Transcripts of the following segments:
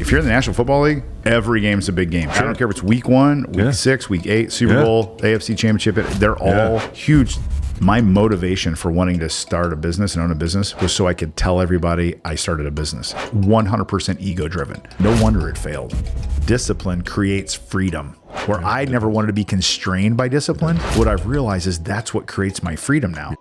if you're in the National Football League, every game's a big game. Sure. I don't care if it's week 1, week 6, week 8, Super Bowl, AFC Championship. They're all huge. My motivation for wanting to start a business and own a business was so I could tell everybody I started a business. 100% ego driven. No wonder it failed. Discipline creates freedom. Where I never wanted to be constrained by discipline, what I've realized is that's what creates my freedom now.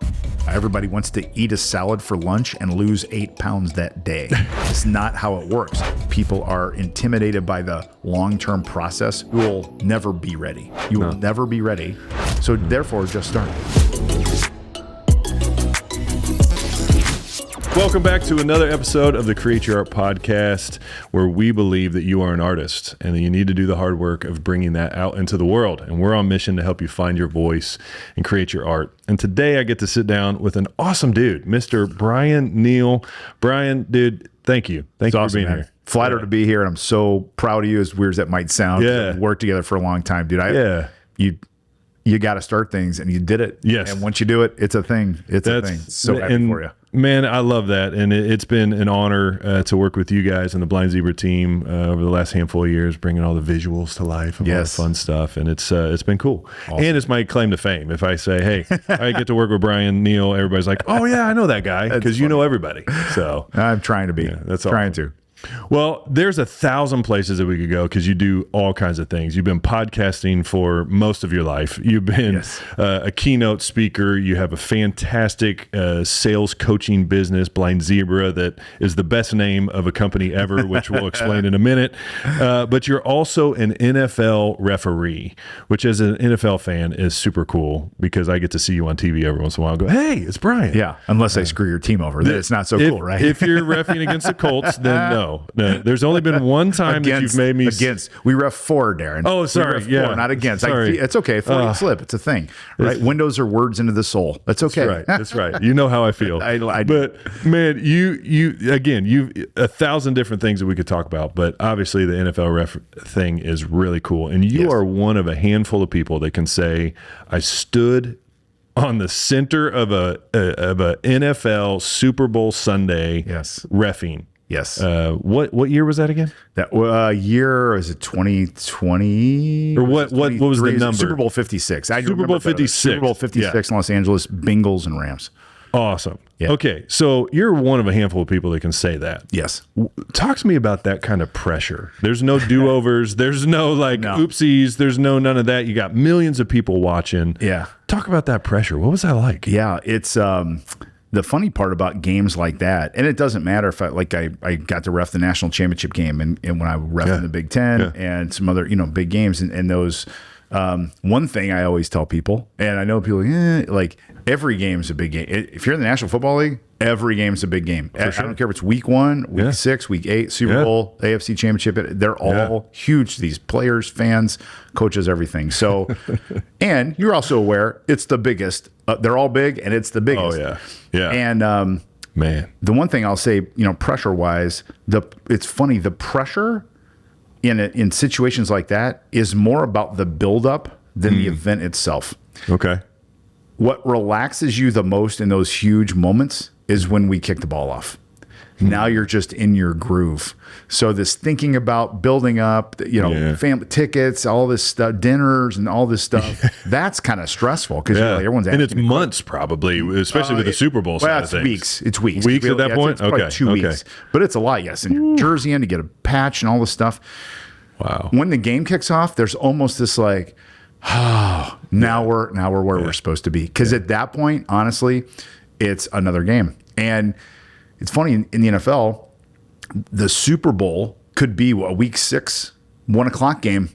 Everybody wants to eat a salad for lunch and lose 8 pounds that day. It's not how it works. People are intimidated by the long-term process. You will never be ready. You will never be ready. So therefore, just start. Welcome back to another episode of the Create Your Art podcast, where we believe that you are an artist and that you need to do the hard work of bringing that out into the world. And we're on mission to help you find your voice and create your art. And today I get to sit down with an awesome dude, Mr. Bryan Neale. Bryan, dude, thank you. Thank you for being here. Flattered to be here, and I'm so proud of you, as weird as that might sound. Yeah. We've worked together for a long time, dude. You got to start things, and you did it. Yes. And once you do it, it's a thing. It's a thing. So happy for you. Man, I love that. And it's been an honor to work with you guys and the Blind Zebra team over the last handful of years, bringing all the visuals to life and all the fun stuff. And it's been cool. Awesome. And it's my claim to fame. If I say, hey, I get to work with Bryan Neale, everybody's like, oh, yeah, I know that guy, because you know everybody. So I'm trying to be. Yeah, that's trying to. Well, there's 1,000 places that we could go because you do all kinds of things. You've been podcasting for most of your life. You've been a keynote speaker. You have a fantastic sales coaching business, Blind Zebra, that is the best name of a company ever, which we'll explain in a minute. But you're also an NFL referee, which as an NFL fan is super cool because I get to see you on TV every once in a while and go, hey, it's Bryan. Yeah, unless I screw your team over. Then it's not so cool, right? If you're reffing against the Colts, then no. There's only been one time that you've made me we ref for, Darren. Oh, sorry. For, not against. Sorry. It's okay. Freudian slip. It's a thing, right? Windows are words into the soul. That's okay. That's right. That's right. You know how I feel. But man, you 1,000 different things that we could talk about. But obviously, the NFL ref thing is really cool, and you are one of a handful of people that can say, I stood on the center of a NFL Super Bowl Sunday reffing. Yes. What year was that again? That year, was it 2020? Or what was the number? Super Bowl 56. Super Bowl 56. Super Bowl 56 in Los Angeles, Bengals and Rams. Awesome. Yeah. Okay, so you're one of a handful of people that can say that. Yes. Talk to me about that kind of pressure. There's no do-overs. There's no oopsies. There's none of that. You got millions of people watching. Yeah. Talk about that pressure. What was that like? Yeah, it's the funny part about games like that, and it doesn't matter if I got to ref the national championship game and when I ref in the Big Ten and some other big games and those. One thing I always tell people, and I know people like every game's a big game. If you're in the National Football League, every game's a big game. I don't care if it's week 1, week 6, week 8, Super Bowl, AFC Championship. They're all huge. These players, fans, coaches, everything. So, and you're also aware it's the biggest. They're all big, and it's the biggest. Oh yeah. And man, the one thing I'll say, pressure wise, it's funny. The pressure in situations like that is more about the buildup than the event itself. Okay. What relaxes you the most in those huge moments is when we kick the ball off. Now you're just in your groove. So this thinking about building up, family tickets, all this stuff, dinners and all this stuff, that's kind of stressful because everyone's asking. And it's months probably, especially with the Super Bowl side of things. Weeks. It's weeks. Weeks at that point? It's probably 2 weeks. But it's a lot, yes. And your jersey in to get a patch and all this stuff. Wow. When the game kicks off, there's almost this like, now we're where we're supposed to be. Because at that point, honestly, it's another game. And it's funny in the NFL, the Super Bowl could be a week 6, 1 o'clock game.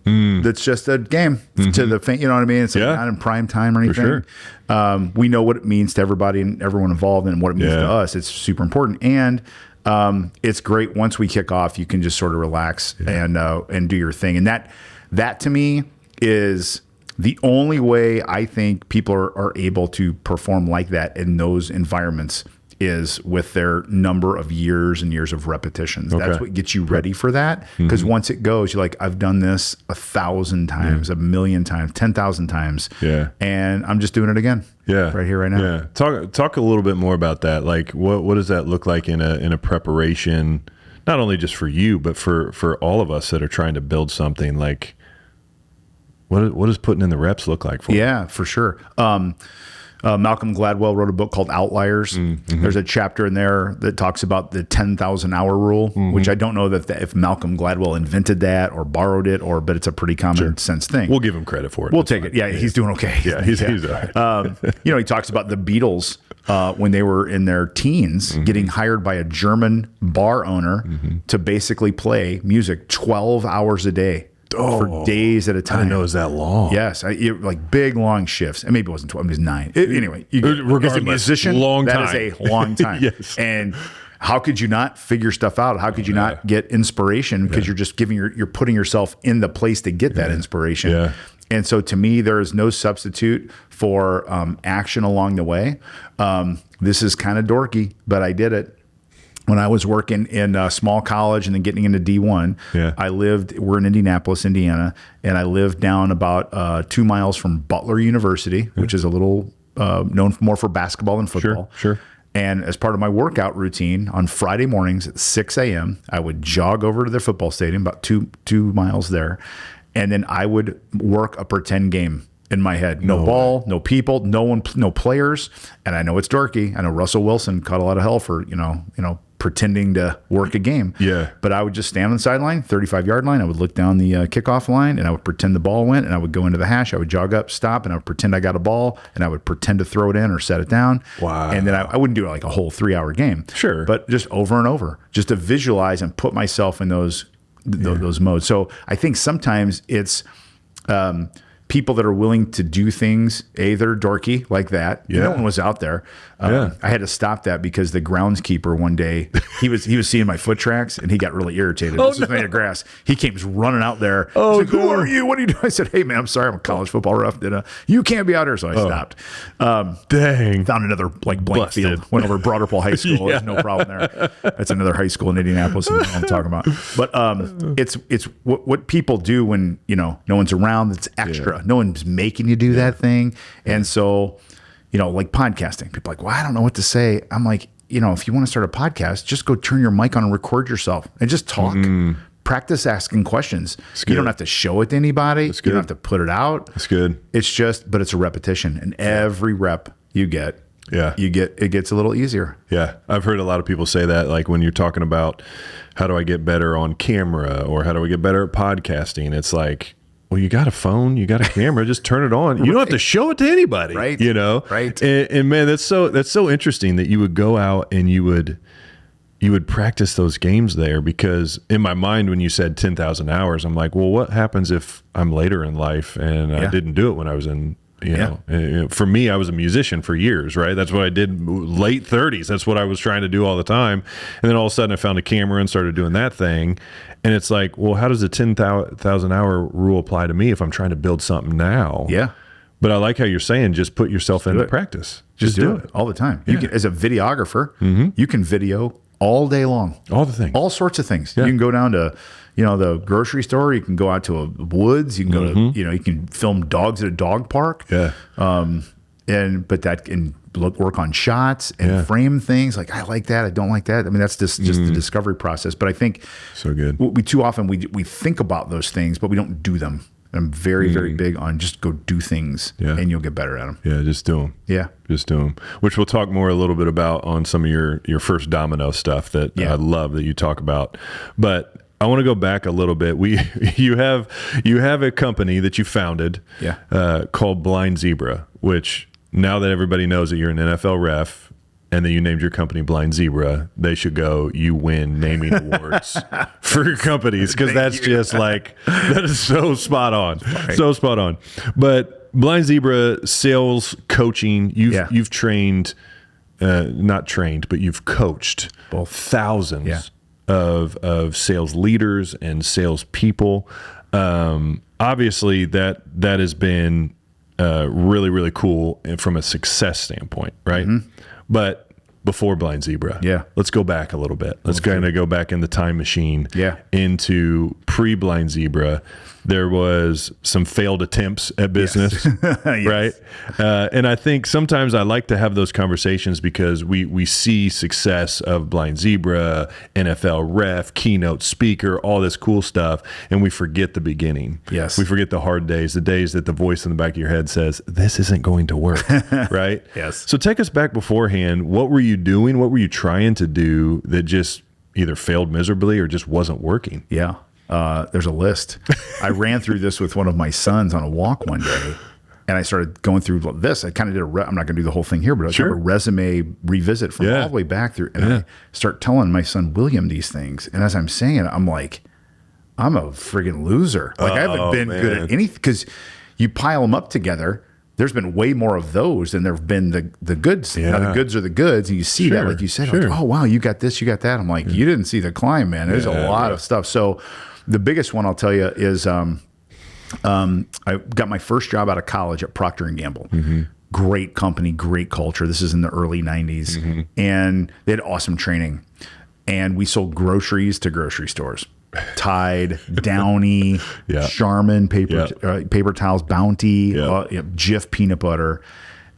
That's just a game to the fan. You know what I mean? It's not in prime time or anything. For sure. We know what it means to everybody and everyone involved and what it means to us. It's super important. And it's great once we kick off, you can just sort of relax and do your thing. And that to me is the only way I think people are able to perform like that in those environments is with their number of years and years of repetitions. Okay. That's what gets you ready for that. Because once it goes, you're like, I've done this 1,000 times, 1,000,000 times, 10,000 times. Yeah. And I'm just doing it again. Yeah. Right here, right now. Yeah. Talk a little bit more about that. Like what does that look like in a preparation not only just for you, but for all of us that are trying to build something. Like, what does putting in the reps look like for you? Yeah, for sure. Malcolm Gladwell wrote a book called Outliers. Mm-hmm. There's a chapter in there that talks about the 10,000 hour rule, which I don't know that if Malcolm Gladwell invented that or borrowed it, but it's a pretty common sense thing. We'll give him credit for it. We'll take it. Yeah, he's doing okay. Yeah, he's all right. He talks about the Beatles when they were in their teens, getting hired by a German bar owner to basically play music 12 hours a day. For days at a time. I didn't know it was that long. Yes, like big long shifts. And maybe it wasn't 12, it was 9. Anyway, regardless, as a musician, long time. That is a long time. Yes. And how could you not figure stuff out? How could you not get inspiration? Because you're just you're putting yourself in the place to get that inspiration. Yeah. And so to me, there is no substitute for action along the way. This is kind of dorky, but I did it. When I was working in a small college and then getting into D1, we're in Indianapolis, Indiana, and I lived down about 2 miles from Butler University, which is a little known more for basketball than football. Sure. And as part of my workout routine on Friday mornings at 6 a.m., I would jog over to the football stadium, about two miles there, and then I would work a pretend game in my head. No ball, no people, no players. And I know it's dorky. I know Russell Wilson caught a lot of hell for, pretending to work a game. Yeah. But I would just stand on the sideline, 35-yard line. I would look down the kickoff line, and I would pretend the ball went, and I would go into the hash. I would jog up, stop, and I would pretend I got a ball, and I would pretend to throw it in or set it down. Wow. And then I wouldn't do it like a whole 3-hour game. Sure. But just over and over, just to visualize and put myself in those modes. So I think sometimes it's people that are willing to do things, they're dorky like that. Yeah. No one was out there. I had to stop that because the groundskeeper one day, he was seeing my foot tracks and he got really irritated. This was made of grass. He came running out there. He's like, who are you? What are you doing? I said, hey man, I'm sorry. I'm a college football ref. You can't be out here. So I stopped. Dang. Found another blank field. Went over to Broderpool High School. There's no problem there. That's another high school in Indianapolis. You know what I'm talking about. But it's what people do when, no one's around. That's extra. No one's making you do that thing. And so, like podcasting, people are like, well, I don't know what to say. I'm like, if you want to start a podcast, just go turn your mic on and record yourself and just talk. Practice asking questions. You don't have to show it to anybody. You don't have to put it out. That's good. But it's a repetition. And every rep you get, it gets a little easier. Yeah. I've heard a lot of people say that, like when you're talking about how do I get better on camera or how do I get better at podcasting? It's like, well, you got a phone, you got a camera, just turn it on. You don't have to show it to anybody, right? Right. And man, that's so interesting that you would go out and you would practice those games there, because in my mind, when you said 10,000 hours, I'm like, well, what happens if I'm later in life and I didn't do it when I was in, for me, I was a musician for years, right? That's what I did late 30s. That's what I was trying to do all the time. And then all of a sudden I found a camera and started doing that thing. And it's like, well, how does the 10,000 hour rule apply to me if I'm trying to build something now? Yeah. But I like how you're saying, just put yourself into practice. Just do it all the time. You can, as a videographer, you can video all day long. All the things. All sorts of things. Yeah. You can go down to, the grocery store. You can go out to a woods. You can go to, you can film dogs at a dog park. Yeah. But that can work on shots and frame things. Like, I like that. I don't like that. I mean, that's just the discovery process. But I think so good. We too often we think about those things, but we don't do them. I'm very, very big on just go do things and you'll get better at them. Yeah, just do them. Yeah. Just do them, which we'll talk more a little bit about on some of your first domino stuff that I love that you talk about. But I want to go back a little bit. You have a company that you founded called Blind Zebra, which now that everybody knows that you're an NFL ref and that you named your company Blind Zebra, they should go, you win naming awards for your companies, because that's just like, that is so spot on. So spot on. But Blind Zebra sales coaching, you've trained, not trained, but you've coached both thousands of sales leaders and sales people. Obviously that has been really, really cool from a success standpoint, right? But before Blind Zebra. Yeah. Let's go back a little bit. Let's kind of go back in the time machine into pre-Blind Zebra. There was some failed attempts at business, right? And I think sometimes I like to have those conversations because we see success of Blind Zebra, NFL ref, keynote speaker, all this cool stuff, and we forget the beginning. Yes. We forget the hard days, the days that the voice in the back of your head says, this isn't going to work, right? Yes. So take us back beforehand. What were you doing? What were you trying to do that just either failed miserably or just wasn't working? Yeah. There's a list. I ran through this with one of my sons on a walk one day, and I started going through this. I kind of did I'm not going to do the whole thing here, but I did a resume revisit from all the way back through. And I start telling my son William these things. And as I'm saying it, I'm like, I'm a friggin' loser. Like I haven't been good at anything, because you pile them up together. There's been way more of those than there have been the goods. Now the goods are the goods, and you see that, like you said, like, oh wow, you got this, you got that. I'm like, you didn't see the climb, man. There's a lot of stuff. So the biggest one I'll tell you is I got my first job out of college at Procter & Gamble. Great company, great culture. This is in the early 90s. And they had awesome training. And we sold groceries to grocery stores. Tide, Downy, Charmin, paper towels, Bounty, Jif peanut butter.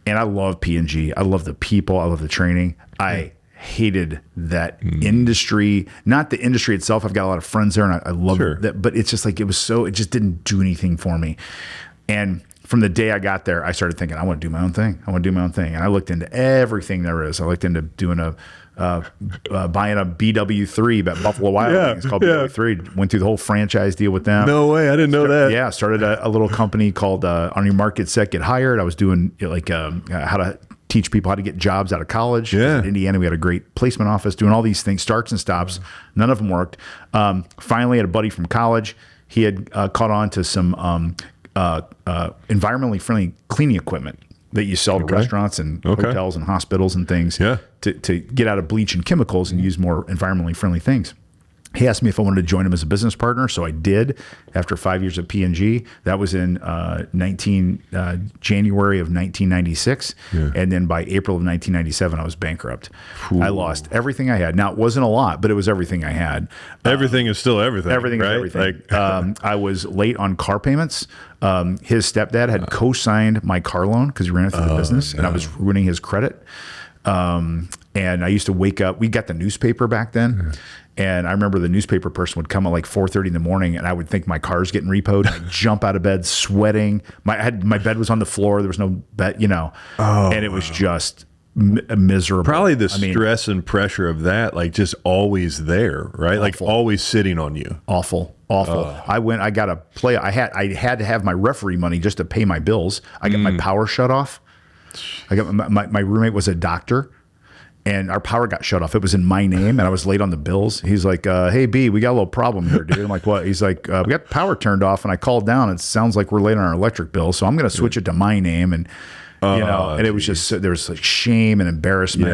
And I love P&G. I love the people. I love the training. I hated that industry, not the industry itself. I've got a lot of friends there, and I love that, but it's just like, it just didn't do anything for me. And from the day I got there, I started thinking, I want to do my own thing. And I looked into everything there is. I looked into doing buying a BW3 at Buffalo Wild Wings. It's called BW3. Went through the whole franchise deal with them. No way. I didn't know that. Yeah. Started a little company called On Your Mark, Get Set, Get Hired. I was doing how to teach people how to get jobs out of college. In Indiana, we had a great placement office doing all these things, starts and stops. None of them worked. Finally, had a buddy from college. He had caught on to some environmentally friendly cleaning equipment that you sell to restaurants and hotels and hospitals and things to get out of bleach and chemicals and use more environmentally friendly things. He asked me if I wanted to join him as a business partner, so I did. After 5 years at P&G, that was in January of 1996, and then by April of 1997, I was bankrupt. I lost everything I had. Now, it wasn't a lot, but it was everything I had. Everything is still everything. Everything right? is everything. I was late on car payments. His stepdad had co-signed my car loan because he ran it through the business, and I was ruining his credit. And I used to wake up. We got the newspaper back then. And I remember the newspaper person would come at like 4:30 in the morning, and I would think my car's getting repoed. I'd jump out of bed sweating. My bed was on the floor. There was no bed, and it was just miserable. Probably the stress and pressure of that, like just always there, right? Awful. Like always sitting on you. Awful. I got to play. I had to have my referee money just to pay my bills. I got my power shut off. I got my roommate was a doctor. And our power got shut off. It was in my name, and I was late on the bills. He's like, hey, B, we got a little problem here, dude. I'm like, what? He's like, we got the power turned off, and I called down. It sounds like we're late on our electric bill, so I'm going to switch it to my name. And, and it was just, there was like shame and embarrassment.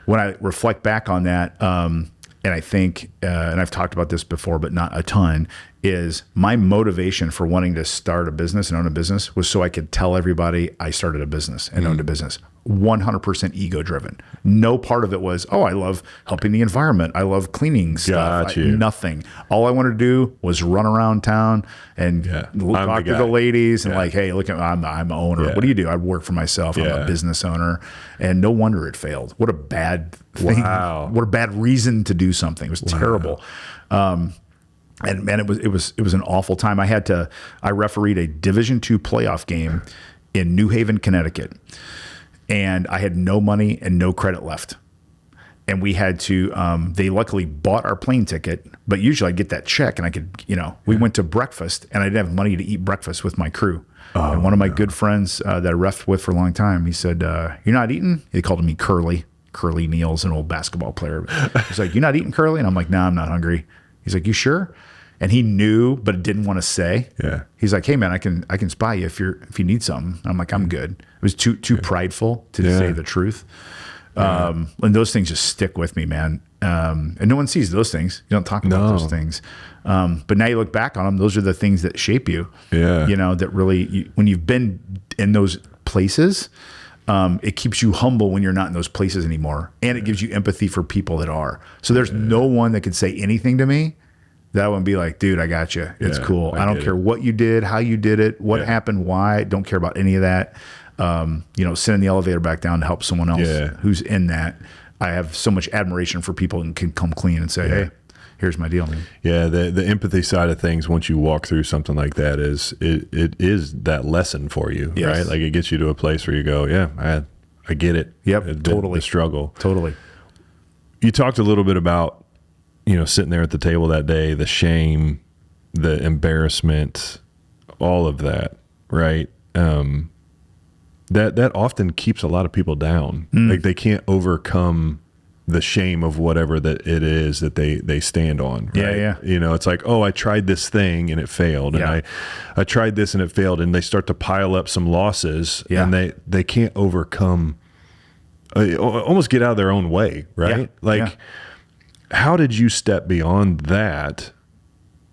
When I reflect back on that, and I think, and I've talked about this before, but not a ton, is my motivation for wanting to start a business and own a business was so I could tell everybody I started a business and owned a business. 100% ego driven. No part of it was, I love helping the environment. I love cleaning stuff. Nothing. All I wanted to do was run around town and talk to the ladies and like, hey, look, I'm an owner. What do you do? I'd work for myself. I'm a business owner. And no wonder it failed. What a bad thing. Wow. What a bad reason to do something. It was terrible. And man, it was an awful time. I refereed a Division II playoff game in New Haven, Connecticut. And I had no money and no credit left. And we had to, they luckily bought our plane ticket, but usually I'd get that check and I could, we went to breakfast and I didn't have money to eat breakfast with my crew. And one of my good friends that I refed with for a long time, he said, you're not eating? He called me Curly. Curly Neale's an old basketball player. He's like, you're not eating, Curly? And I'm like, no, I'm not hungry. He's like, you sure? And he knew, but didn't want to say. He's like, hey man, I can spy you if you need something. And I'm like, I'm good. It was too prideful to say the truth. And those things just stick with me, man. And no one sees those things. You don't talk about those things. But now you look back on them, those are the things that shape you. That really, when you've been in those places, it keeps you humble when you're not in those places anymore. And it gives you empathy for people that are. So there's no one that could say anything to me that would be like, dude, I got you. It's cool. I don't care what you did, how you did it, what happened, why. Don't care about any of that. Sending the elevator back down to help someone else who's in that. I have so much admiration for people and can come clean and say, hey, here's my deal, man. Yeah, the empathy side of things, once you walk through something like that, it is that lesson for you, right? Like it gets you to a place where you go, I get it. Yep, totally. The struggle. Totally. You talked a little bit about, sitting there at the table that day, the shame, the embarrassment, all of that, right? That often keeps a lot of people down. Like they can't overcome the shame of whatever that it is that they stand on. Right? Yeah. It's like, oh, I tried this thing and it failed. And I tried this and it failed. And they start to pile up some losses and they can't overcome, almost get out of their own way. Right. How did you step beyond that,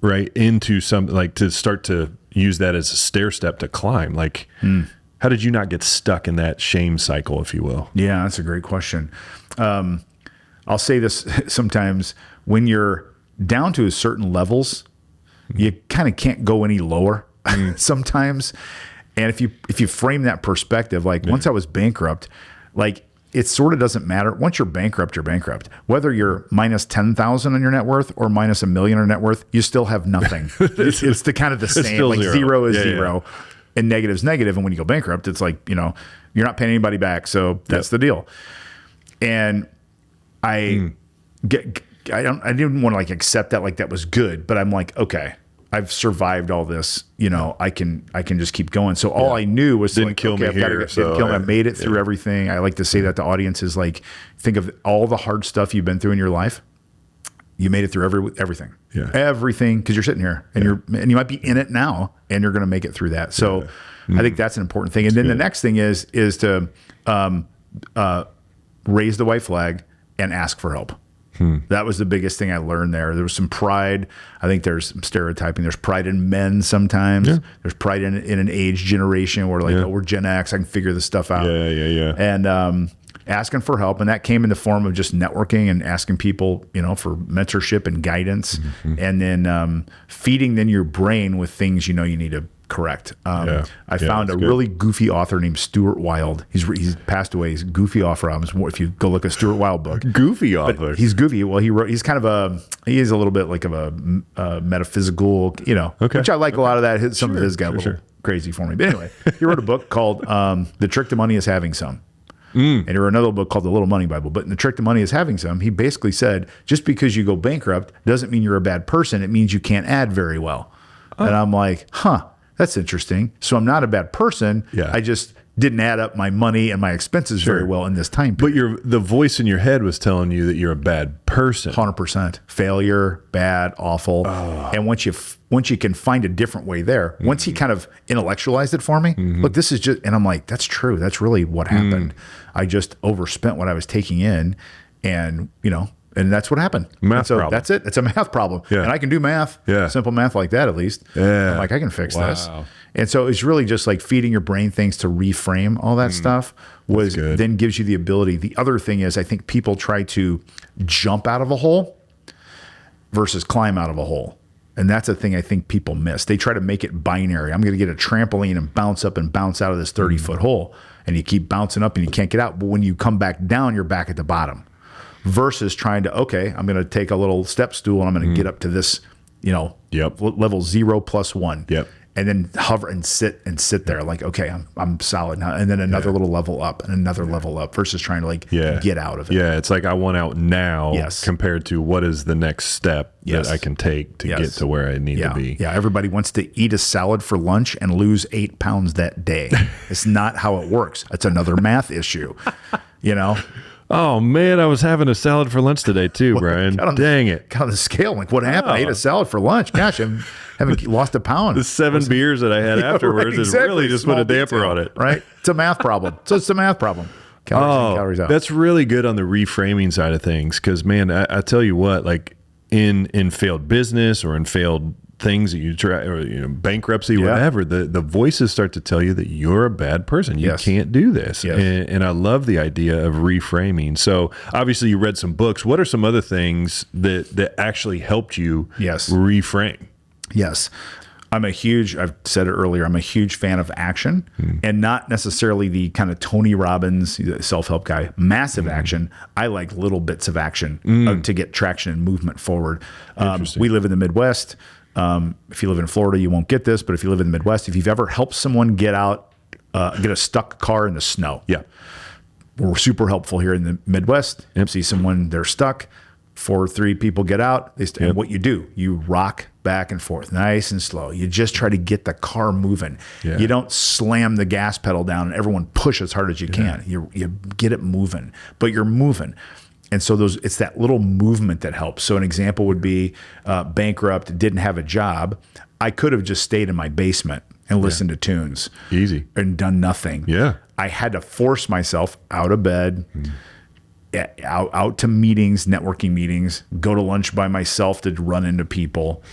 right, into something like to start to use that as a stair step to climb? Like, how did you not get stuck in that shame cycle, if you will? Yeah, that's a great question. I'll say this sometimes when you're down to a certain levels, you kind of can't go any lower sometimes. And if you frame that perspective, like once I was bankrupt, like it sort of doesn't matter. Once you're bankrupt, you're bankrupt. Whether you're minus 10,000 on your net worth or minus $1 million on your net worth, you still have nothing. it's the kind of the same. Like zero is zero and negative is negative. And when you go bankrupt, it's like, you're not paying anybody back. So that's the deal. And I didn't want to like accept that like that was good, but I'm like, okay, I've survived all this. I can just keep going. So all I knew was didn't kill me here. Didn't kill me. I made it through everything. I like to say that to audiences, like think of all the hard stuff you've been through in your life. You made it through everything, everything. Because you're sitting here and you might be in it now, and you're going to make it through that. So I think that's an important thing. And then the next thing is to raise the white flag and ask for help. That was the biggest thing I learned there. There was some pride. I think there's some stereotyping. There's pride in men sometimes. There's pride in an age generation where like, oh, we're Gen X. I can figure this stuff out. And asking for help. And that came in the form of just networking and asking people, for mentorship and guidance. And then feeding then your brain with things you need to correct. I found a really goofy author named Stuart Wilde. He's passed away. He's a goofy author. If you go look at a Stuart Wilde book. Goofy author. But he's goofy. Well, he's kind of he is a little bit like of a metaphysical, which I like a lot of that. Some of his got a little crazy for me. But anyway, he wrote a book called The Trick to Money is Having Some. And he wrote another book called The Little Money Bible. But in The Trick to Money is Having Some, he basically said, just because you go bankrupt doesn't mean you're a bad person. It means you can't add very well. And I'm like, that's interesting. So I'm not a bad person. I just didn't add up my money and my expenses very well in this time period. But the voice in your head was telling you that you're a bad person. 100%. Failure, bad, awful. And once you can find a different way there, once he kind of intellectualized it for me, look, this is just, and I'm like, that's true. That's really what happened. I just overspent what I was taking in, and and that's what happened. Problem. That's it. It's a math problem. And I can do math, simple math like that at least. I'm like, I can fix this. And so it's really just like feeding your brain things to reframe all that stuff then gives you the ability. The other thing is, I think people try to jump out of a hole versus climb out of a hole. And that's a thing I think people miss. They try to make it binary. I'm going to get a trampoline and bounce up and bounce out of this 30-foot hole. And you keep bouncing up and you can't get out. But when you come back down, you're back at the bottom. Versus trying to, okay, I'm going to take a little step stool and I'm going to get up to this, level 0 plus 1. And then hover and sit there like, okay, I'm solid now. And then another little level up and another level up versus trying to get out of it. It's like I want out now compared to what is the next step that I can take to get to where I need to be. Everybody wants to eat a salad for lunch and lose 8 pounds that day. It's not how it works. It's another math issue, Oh man, I was having a salad for lunch today too, Bryan. Dang it. Got on the scale. Like, what happened? I ate a salad for lunch. Gosh, I haven't lost a pound. The 7 beers that I had afterwards, it really just put a damper on it. Right? It's a math problem. So it's a math problem. Calories out. That's really good on the reframing side of things. Because man, I tell you what, like in failed business or in failed things that you try, or bankruptcy, whatever, the voices start to tell you that you're a bad person. You can't do this. And I love the idea of reframing. So obviously you read some books. What are some other things that actually helped you reframe? Yes. I've said it earlier, I'm a huge fan of action and not necessarily the kind of Tony Robbins self-help guy, massive action. I like little bits of action to get traction and movement forward. We live in the Midwest. If you live in Florida, you won't get this, but if you live in the Midwest, if you've ever helped someone get out, get a stuck car in the snow, we're super helpful here in the Midwest. See someone, they're stuck. 4 or 3 people get out. And what you do, you rock back and forth, nice and slow. You just try to get the car moving. You don't slam the gas pedal down and everyone push as hard as you can. You get it moving, but you're moving. And so it's that little movement that helps. So an example would be bankrupt, didn't have a job. I could have just stayed in my basement and listened to tunes. Easy. And done nothing. I had to force myself out of bed, out to meetings, networking meetings, go to lunch by myself to run into people,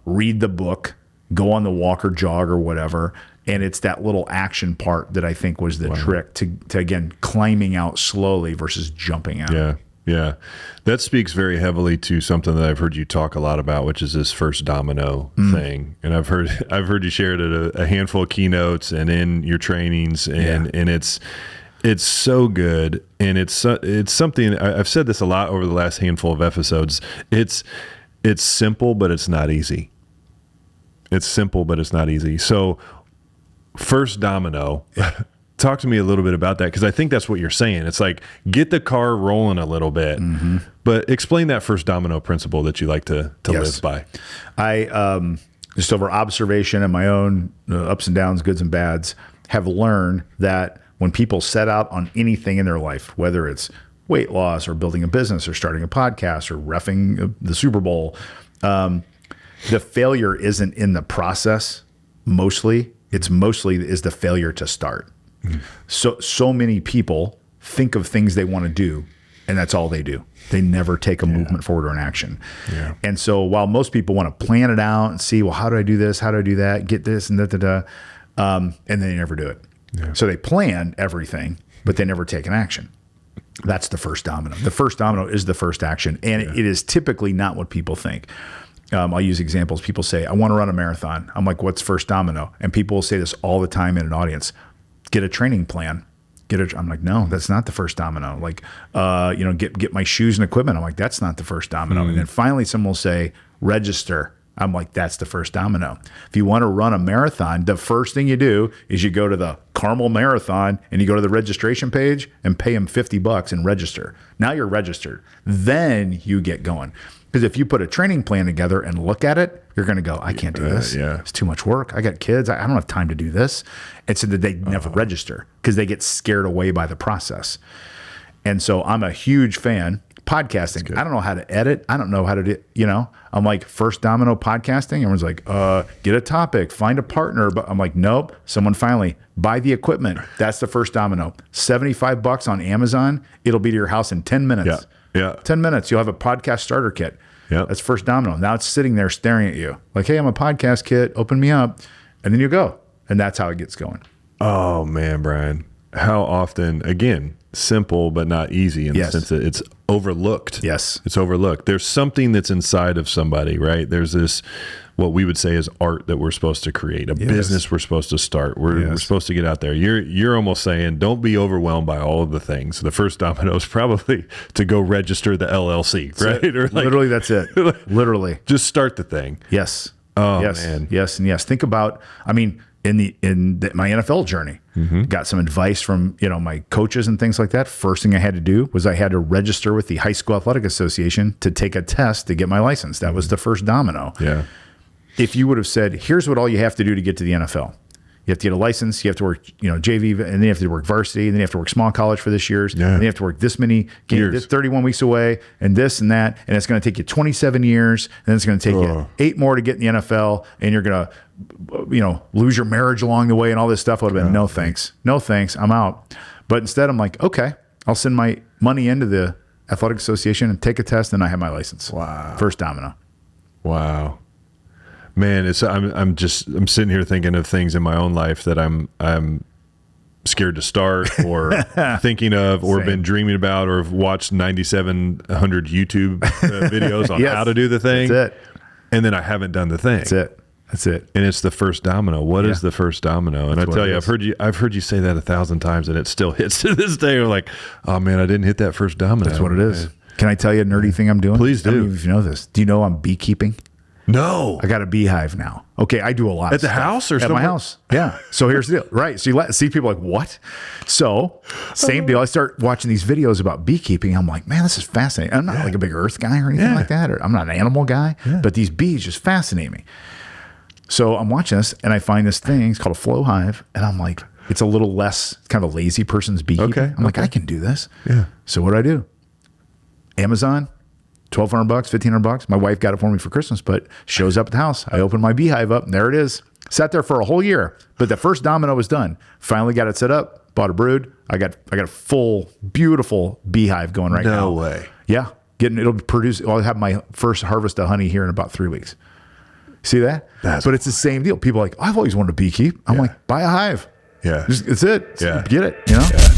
read the book, go on the walk or jog or whatever. And it's that little action part that I think was the trick to again, climbing out slowly versus jumping out. Yeah. That speaks very heavily to something that I've heard you talk a lot about, which is this first domino thing. And I've heard you share it at a handful of keynotes and in your trainings, and it's so good, and it's something I've said this a lot over the last handful of episodes. It's simple, but it's not easy. It's simple, but it's not easy. So, first domino. Talk to me a little bit about that, because I think that's what you're saying. It's like get the car rolling a little bit, but explain that first domino principle that you like to live by. I just over observation and my own ups and downs, goods and bads, have learned that when people set out on anything in their life, whether it's weight loss or building a business or starting a podcast or reffing the Super Bowl, the failure isn't in the process. Mostly is the failure to start. So many people think of things they want to do, and that's all they do. They never take a movement forward or an action. And so while most people want to plan it out and see, well, how do I do this? How do I do that? Get this and and then they never do it. So they plan everything, but they never take an action. That's the first domino. The first domino is the first action, and it is typically not what people think. I'll use examples. People say, I want to run a marathon. I'm like, what's first domino? And people will say this all the time in an audience. Get a training plan. I'm like, no, that's not the first domino. Like, get my shoes and equipment. I'm like, that's not the first domino. And then finally someone will say, register. I'm like, that's the first domino. If you want to run a marathon, the first thing you do is you go to the Carmel Marathon and you go to the registration page and pay them $50 and register. Now you're registered. Then you get going. Because if you put a training plan together and look at it, you're going to go, I can't do this. It's too much work. I got kids. I don't have time to do this. And so that they never register because they get scared away by the process. And so I'm a huge fan. Podcasting. I don't know how to edit. I don't know how to do, I'm like, first domino podcasting. Everyone's like, get a topic, find a partner. But I'm like, nope. Someone finally buy the equipment. That's the first domino. $75 on Amazon. It'll be to your house in 10 minutes. 10 minutes. You'll have a podcast starter kit. That's first domino. Now it's sitting there staring at you like, hey, I'm a podcast kit. Open me up. And then you go. And that's how it gets going. Oh man, Bryan, how often, again, simple but not easy in the sense that it's overlooked. It's overlooked. There's something that's inside of somebody, right? There's this, what we would say is art that we're supposed to create, a business we're supposed to start. We're supposed to get out there. You're almost saying, don't be overwhelmed by all of the things. The first domino is probably to go register the LLC, right? Or like, literally, that's it. Literally. Just start the thing. Oh, man. Yes. And yes. Think about, my NFL journey, got some advice from, my coaches and things like that. First thing I had to do was I had to register with the High School Athletic Association to take a test to get my license. That was the first domino. If you would have said, here's what all you have to do to get to the NFL. You have to get a license. You have to work, JV, and then you have to work varsity, and then you have to work small college for this years. And then you have to work this many games, 31 weeks away, and this and that. And it's going to take you 27 years, and then it's going to take you 8 more to get in the NFL, and you're going to, lose your marriage along the way and all this stuff. I would have been, no thanks. No thanks. I'm out. But instead, I'm like, okay, I'll send my money into the Athletic Association and take a test, and I have my license. Wow. First domino. Wow. Man, I'm sitting here thinking of things in my own life that I'm scared to start or thinking of or been dreaming about or have watched 9,700 YouTube videos on how to do the thing. That's it. And then I haven't done the thing. That's it. And it's the first domino. What is the first domino? And I tell you, I've heard you say that 1,000 times and it still hits to this day. We're like, oh man, I didn't hit that first domino. That's what it is. Can I tell you a nerdy thing I'm doing? Please do. I don't know if you know this. Do you know I'm beekeeping? No. I got a beehive now. Okay, I do a lot at the house or at somewhere? my house. Yeah. So here's the deal. Right. So you see people like, what? So same deal. I start watching these videos about beekeeping. I'm like, man, this is fascinating. I'm not like a big earth guy or anything like that. Or I'm not an animal guy, but these bees just fascinate me. So I'm watching this and I find this thing. It's called a flow hive. And I'm like, it's a little less kind of a lazy person's beekeeping. Okay. I'm like, I can do this. Yeah. So what do? Amazon. $1,200, $1,500. My wife got it for me for Christmas, but shows up at the house. I open my beehive up and there it is. Sat there for a whole year, but the first domino was done. Finally got it set up, bought a brood. I got a full, beautiful beehive going right now. No way. Yeah. It'll produce, I'll have my first harvest of honey here in about 3 weeks. See that? But it's the same deal. People are like, I've always wanted to beekeep. I'm like, buy a hive. Yeah. It's it. Yeah. Get it, you know? Yeah.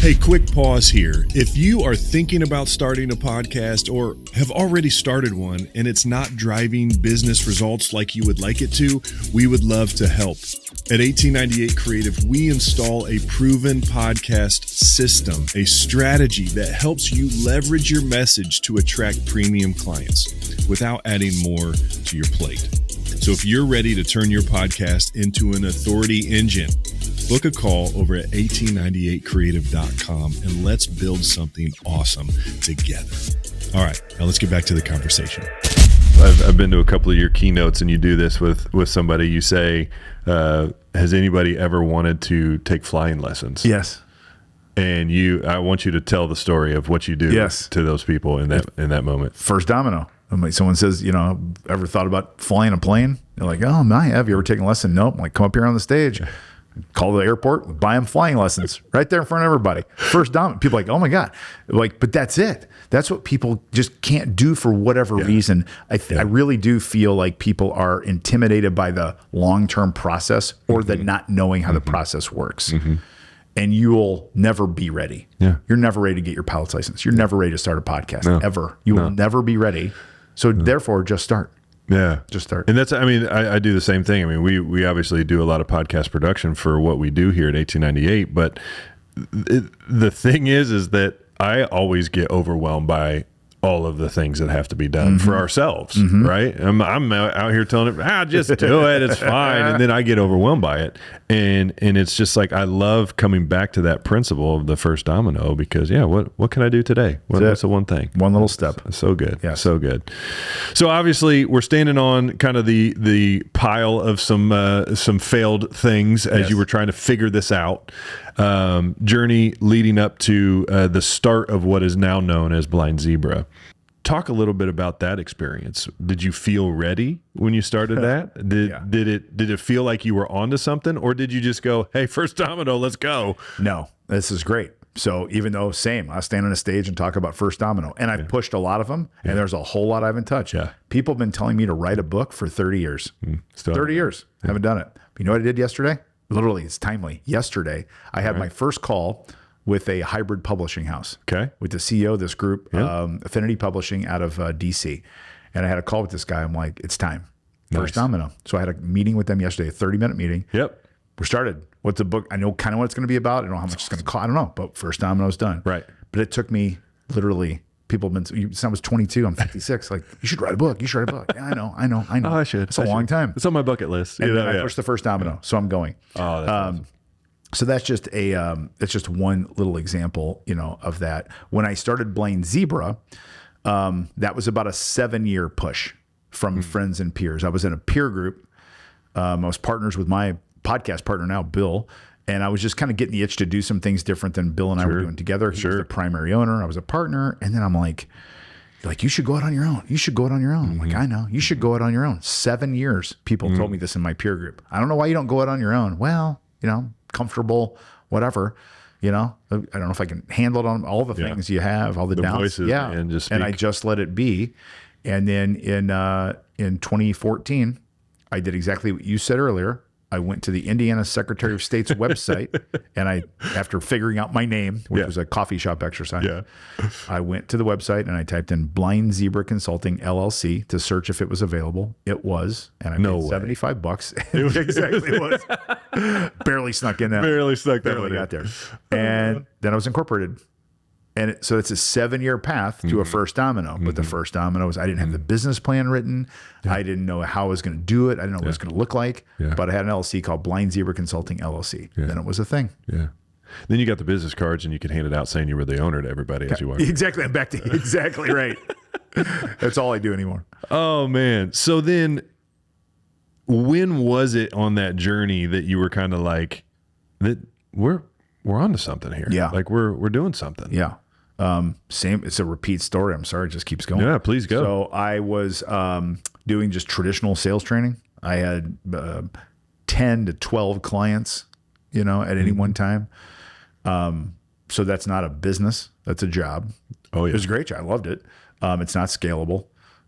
Hey, quick pause here. If you are thinking about starting a podcast or have already started one and it's not driving business results like you would like it to, we would love to help. At 1898 Creative, we install a proven podcast system, a strategy that helps you leverage your message to attract premium clients without adding more to your plate. So if you're ready to turn your podcast into an authority engine, book a call over at 1898creative.com and let's build something awesome together. All right, now let's get back to the conversation. I've been to a couple of your keynotes and you do this with somebody. You say, has anybody ever wanted to take flying lessons? Yes. And I want you to tell the story of what you do to those people in that moment. First domino. Someone says, ever thought about flying a plane? They're like, oh, I have. You ever taken a lesson? Nope. I'm like, come up here on the stage, call the airport, buy them flying lessons right there in front of everybody. First domino. People are like, oh my God. But that's it. That's what people just can't do for whatever reason. I really do feel like people are intimidated by the long-term process or the not knowing how the process works. And you'll never be ready. Yeah. You're never ready to get your pilot's license. You're never ready to start a podcast ever. You will never be ready. So therefore, just start. Yeah. Just start. And I do the same thing. I mean, we obviously do a lot of podcast production for what we do here at 1898, but the thing is that I always get overwhelmed by all of the things that have to be done for ourselves, right? I'm out here telling it, just do it, it's fine. And then I get overwhelmed by it. And it's just like, I love coming back to that principle of the first domino because what can I do today? What's the one thing? One little step. So good. Yeah. So good. So obviously we're standing on kind of the pile of some failed things as you were trying to figure this out. Journey leading up to the start of what is now known as Blind Zebra. Talk a little bit about that experience. Did you feel ready when you started that? Did it feel like you were onto something, or did you just go, hey, first domino, let's go? No, this is great. So even though I stand on a stage and talk about first domino, and I've pushed a lot of them, and there's a whole lot I haven't touched. Yeah. People have been telling me to write a book for 30 years. 30 years. Haven't done it. But you know what I did yesterday? Literally, it's timely. Yesterday, I had my first call with a hybrid publishing house. Okay. With the CEO of this group, Affinity Publishing out of DC. And I had a call with this guy. I'm like, it's time. First domino. So I had a meeting with them yesterday, a 30-minute meeting. Yep. We're started. What's the book? I know kind of what it's going to be about. I don't know how much it's going to cost. I don't know. But first domino's done. Right. But it took me literally, people have been, I was 22, I'm 56. Like, you should write a book. You should write a book. Yeah, I know. Oh, I should. It's a long time. It's on my bucket list. And then I pushed the first domino. So I'm going. Oh, that's awesome. So that's just that's just one little example, of that. When I started Blind Zebra, that was about a 7-year push from friends and peers. I was in a peer group. I was partners with my podcast partner now, Bill, and I was just kind of getting the itch to do some things different than Bill and I were doing together. He was the primary owner. I was a partner. And then I'm like, you should go out on your own. You should go out on your own. I'm like, I know. You should go out on your own. 7 years, people told me this in my peer group. I don't know why you don't go out on your own. Well, comfortable, whatever, I don't know if I can handle it on all the things you have, all the downs. Voices, and I just let it be. And then in 2014, I did exactly what you said earlier. I went to the Indiana Secretary of State's website, and after figuring out my name, which was a coffee shop exercise, I went to the website and I typed in Blind Zebra Consulting LLC to search if it was available. It was, and I paid $75. It was exactly it was. Barely snuck in that. Barely got there. And then I was incorporated. And so it's a 7-year path to a first domino. But the first domino was I didn't have the business plan written. I didn't know how I was going to do it. I didn't know what it was going to look like. But I had an LLC called Blind Zebra Consulting LLC. Then it was a thing. Yeah. Then you got the business cards and you could hand it out saying you were the owner to everybody as you are. Exactly. I'm back to exactly right. That's all I do anymore. Oh, man. So then when was it on that journey that you were kind of like, that we're onto something here? Yeah. Like we're doing something. Yeah. Same. It's a repeat story. I'm sorry. It just keeps going. Yeah, please go. So I was doing just traditional sales training. I had 10 to 12 clients, at any one time. So that's not a business. That's a job. Oh, yeah. It was a great job. I loved it. It's not scalable.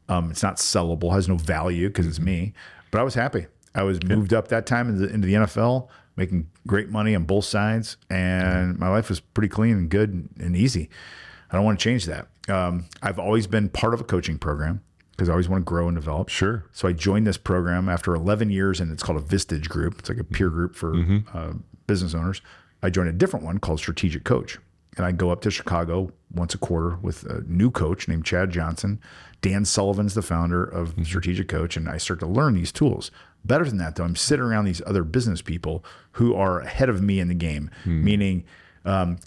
It's not sellable. Has no value because it's me. But I was happy. I was moved up that time into the NFL, making great money on both sides, and my life was pretty clean and good and easy. I don't want to change that. I've always been part of a coaching program because I always want to grow and develop. Sure. So I joined this program after 11 years, and it's called a Vistage group. It's like a peer group for business owners. I joined a different one called Strategic Coach, and I go up to Chicago once a quarter with a new coach named Chad Johnson. Dan Sullivan's the founder of Strategic Coach, and I start to learn these tools. Better than that, though, I'm sitting around these other business people who are ahead of me in the game, meaning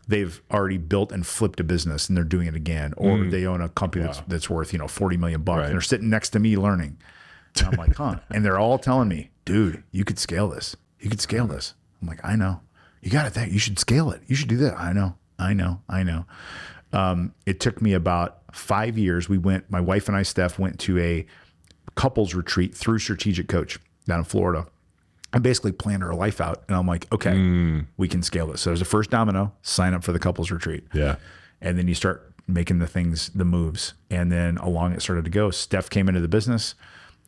they've already built and flipped a business and they're doing it again, or they own a company that's worth $40 million, and they're sitting next to me learning. And I'm like, huh? And they're all telling me, dude, you could scale this. You could scale this. I'm like, I know. You got it. That you should scale it. You should do that. I know. It took me about 5 years. My wife and I, Steph, went to a couples retreat through Strategic Coach down in Florida. I basically planned our life out, and I'm like, okay, we can scale this. So there's the first domino, sign up for the couples retreat. Yeah. And then you start making the moves. And then along it started to go. Steph came into the business.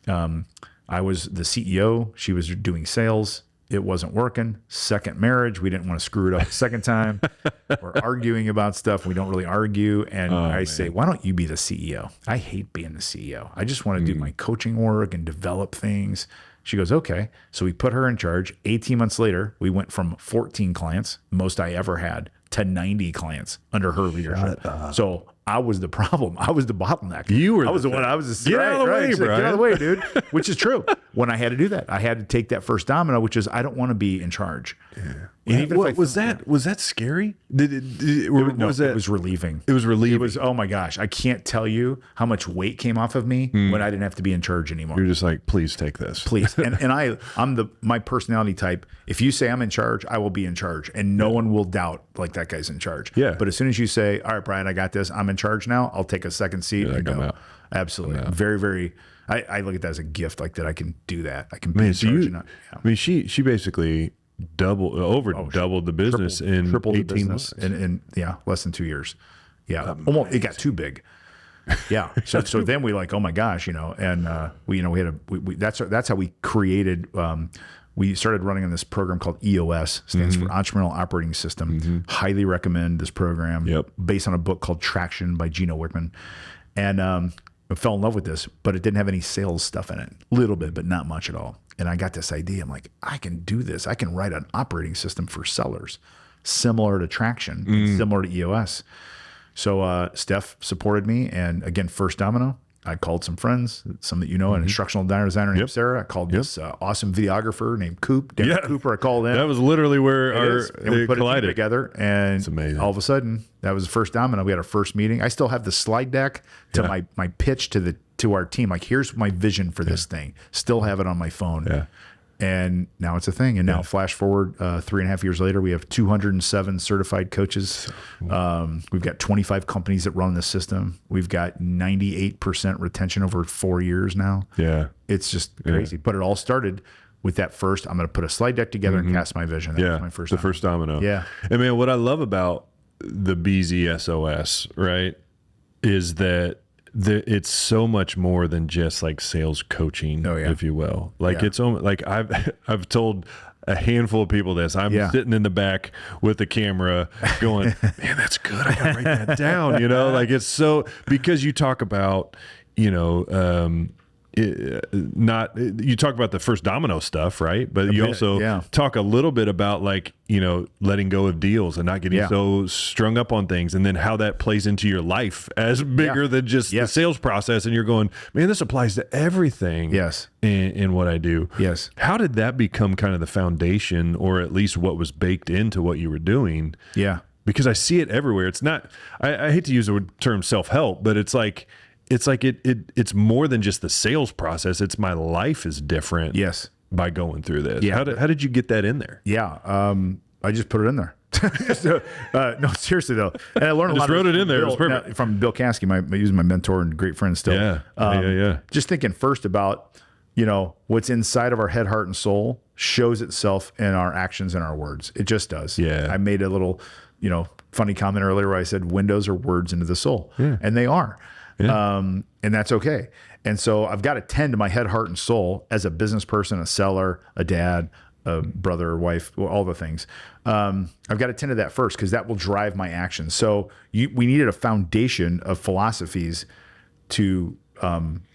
I was the CEO. She was doing sales. It wasn't working. Second marriage. We didn't want to screw it up a second time. We're arguing about stuff. We don't really argue. And I say, why don't you be the CEO? I hate being the CEO. I just want to do my coaching work and develop things. She goes, okay. So we put her in charge. 18 months later, we went from 14 clients, most I ever had, to 90 clients under her leadership. So I was the problem. I was the bottleneck. I was the one. I was the get out of the way, Brian. Get out of the way, dude. Which is true. When I had to do that, I had to take that first domino, which is I don't want to be in charge. Yeah. And even was that scary? It was relieving. It was relieving. It was, oh my gosh, I can't tell you how much weight came off of me when I didn't have to be in charge anymore. You're just like, please take this, please. And I'm my personality type. If you say I'm in charge, I will be in charge, and no one will doubt like that guy's in charge. Yeah. But as soon as you say, all right, Brian, I got this. I'm in charge now. I'll take a second seat and go. Absolutely. Very, very. I look at that as a gift, like that I can do that. I can be in charge. I mean, she basically doubled the business tripled 18 the business months. in less than 2 years. Yeah. Almost, it got too big. Yeah. So then we like, oh my gosh, and we had that's how we created, we started running on this program called EOS, stands for Entrepreneurial Operating System. Highly recommend this program. Based on a book called Traction by Gino Wickman. And I fell in love with this, but it didn't have any sales stuff in it. A little bit, but not much at all. And I got this idea. I'm like, I can do this. I can write an operating system for sellers, similar to Traction, and similar to EOS. So Steph supported me. And again, first domino, I called some friends, some that an instructional designer named Sarah. I called this awesome videographer named Darren Cooper. I called him. That was literally where we put collided it together. And it's amazing. All of a sudden, that was the first domino. We had our first meeting. I still have the slide deck to my pitch to our team. Like, here's my vision for this thing. Still have it on my phone. Yeah. And now it's a thing. And now flash forward 3.5 years later, we have 207 certified coaches. We've got 25 companies that run the system. We've got 98% retention over 4 years now. Yeah. It's just crazy. But it all started with that first, I'm going to put a slide deck together and cast my vision. That was my first first domino. Yeah. And man, what I love about the BZSOS, right, is that it's so much more than just like sales coaching, if you will. Like it's almost like I've told a handful of people this. I'm sitting in the back with the camera going, man, that's good. I gotta write that down. You know, like it's so, because you talk about, you know, you talk about the first domino stuff, right? But you also talk a little bit about like, you know, letting go of deals and not getting so strung up on things, and then how that plays into your life as bigger than just the sales process. And you're going, man, this applies to everything in what I do. Yes. How did that become kind of the foundation, or at least what was baked into what you were doing? Yeah. Because I see it everywhere. It's not, I hate to use the term self-help, but it's like it's more than just the sales process. It's my life is different. Yes. By going through this. Yeah. How did you get that in there? Yeah. I just put it in there. No, seriously though. And I learned a lot. Just wrote it in there. It was perfect. From Bill Caskey, my mentor and great friend still. Yeah. Just thinking first about, you know, what's inside of our head, heart, and soul shows itself in our actions and our words. It just does. Yeah. I made a little, you know, funny comment earlier where I said windows are words into the soul. Yeah. And they are. Yeah. And that's okay. And so I've got to tend to my head, heart, and soul as a business person, a seller, a dad, a brother, or wife, all the things. I've got to tend to that first, because that will drive my actions. So we needed a foundation of philosophies to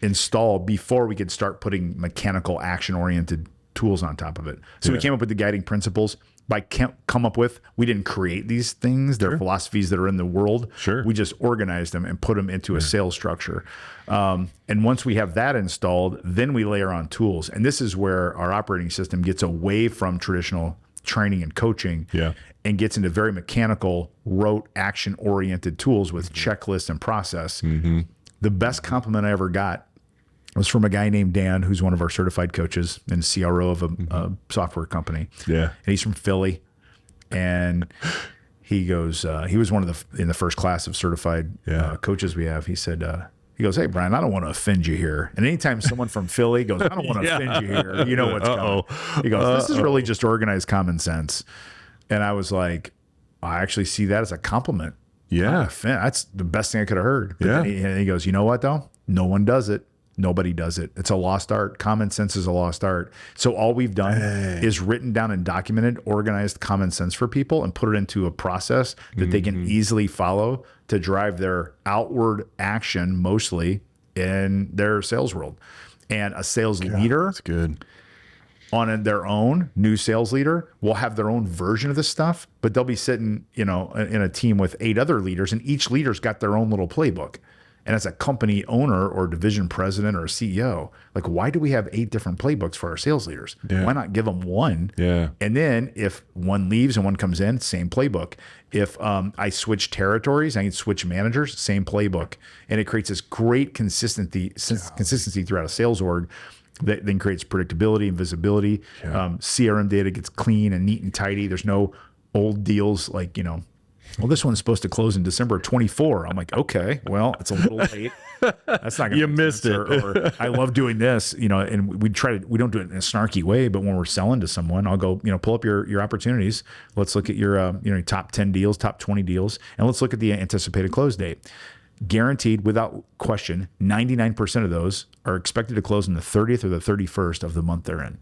install before we could start putting mechanical, action-oriented tools on top of it. So we came up with the guiding principles. We didn't create these things. They're philosophies that are in the world. Sure. We just organized them and put them into a sales structure. And once we have that installed, then we layer on tools. And this is where our operating system gets away from traditional training and coaching and gets into very mechanical, rote, action-oriented tools with checklists and process. Mm-hmm. The best compliment I ever got was from a guy named Dan, who's one of our certified coaches and CRO of a software company. Yeah. And he's from Philly. And he goes, he was one of in the first class of certified coaches we have. He said, he goes, hey, Bryan, I don't want to offend you here. And anytime someone from Philly goes, I don't want to offend you here, you know what's coming. He goes, this is really just organized common sense. And I was like, I actually see that as a compliment. Yeah. That's the best thing I could have heard. But Yeah. then he goes, you know what, though? No one does it. Nobody does it. It's a lost art. Common sense is a lost art. So all we've done is written down and documented, organized common sense for people and put it into a process that they can easily follow to drive their outward action, mostly in their sales world. And a sales leader, that's good, on their own, new sales leader will have their own version of this stuff, but they'll be sitting, you know, in a team with 8 other leaders, and each leader's got their own little playbook. And as a company owner or division president or a CEO, like, why do we have 8 different playbooks for our sales leaders? Yeah. Why not give them one? Yeah. And then if one leaves and one comes in, same playbook. If I switch territories, I can switch managers, same playbook. And it creates this great consistency throughout a sales org that then creates predictability and visibility. Yeah. CRM data gets clean and neat and tidy. There's no old deals like, you know, well, this one's supposed to close in December of 24. I'm like, okay, well, it's a little late. That's not going to missed it. Or I love doing this, you know, and we don't do it in a snarky way, but when we're selling to someone, I'll go, you know, pull up your opportunities. Let's look at your, you know, top 10 deals, top 20 deals, and let's look at the anticipated close date. Guaranteed, without question, 99% of those are expected to close on the 30th or the 31st of the month they're in.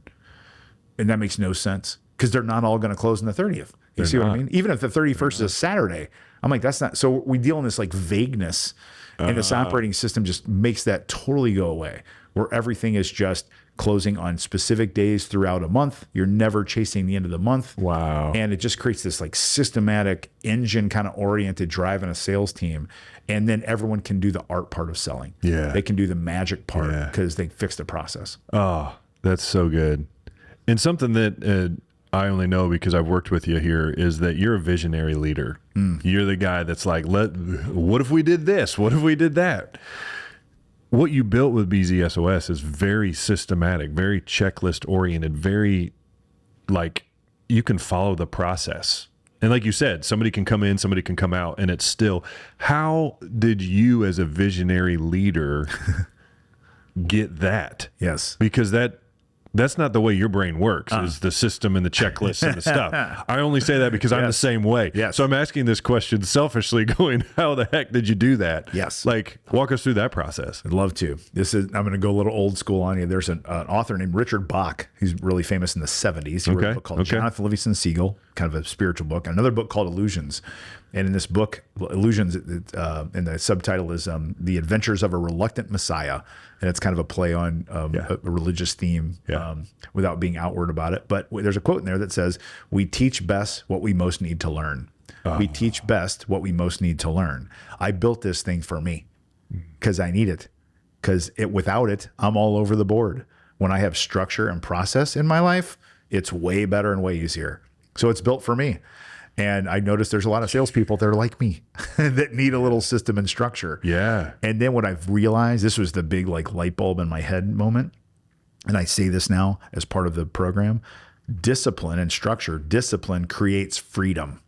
And that makes no sense, because they're not all going to close on the 30th. You see what I mean? Even if the 31st is a Saturday, I'm like, that's not. So we deal in this like vagueness, and this operating system just makes that totally go away, where everything is just closing on specific days throughout a month. You're never chasing the end of the month. Wow. And it just creates this like systematic engine kind of oriented drive in a sales team. And then everyone can do the art part of selling. Yeah. They can do the magic part because they fix the process. Oh, that's so good. And something that I only know because I've worked with you here is that you're a visionary leader. You're the guy that's like, what if we did this? What if we did that? What you built with BZSOS is very systematic, very checklist oriented, very like you can follow the process. And like you said, somebody can come in, somebody can come out, and it's still, how did you as a visionary leader get that? Yes. Because that that's not the way your brain works, is the system and the checklist and the stuff. I only say that because I'm the same way. Yes. So I'm asking this question selfishly going, how the heck did you do that? Yes. Like, walk us through that process. I'd love to. I'm going to go a little old school on you. There's an author named Richard Bach. He's really famous in the 70s. He wrote a book called Jonathan Livingston Seagull, kind of a spiritual book. Another book called Illusions. And in this book, Illusions, and the subtitle is The Adventures of a Reluctant Messiah. And it's kind of a play on a religious theme without being outward about it. But there's a quote in there that says, "We teach best what we most need to learn." We teach best what we most need to learn. I built this thing for me because I need it. Because without it, I'm all over the board. When I have structure and process in my life, it's way better and way easier. So it's built for me. And I noticed there's a lot of salespeople that are like me that need a little system and structure. Yeah. And then what I've realized, this was the big like light bulb in my head moment. And I say this now as part of the program, discipline and structure. Discipline creates freedom.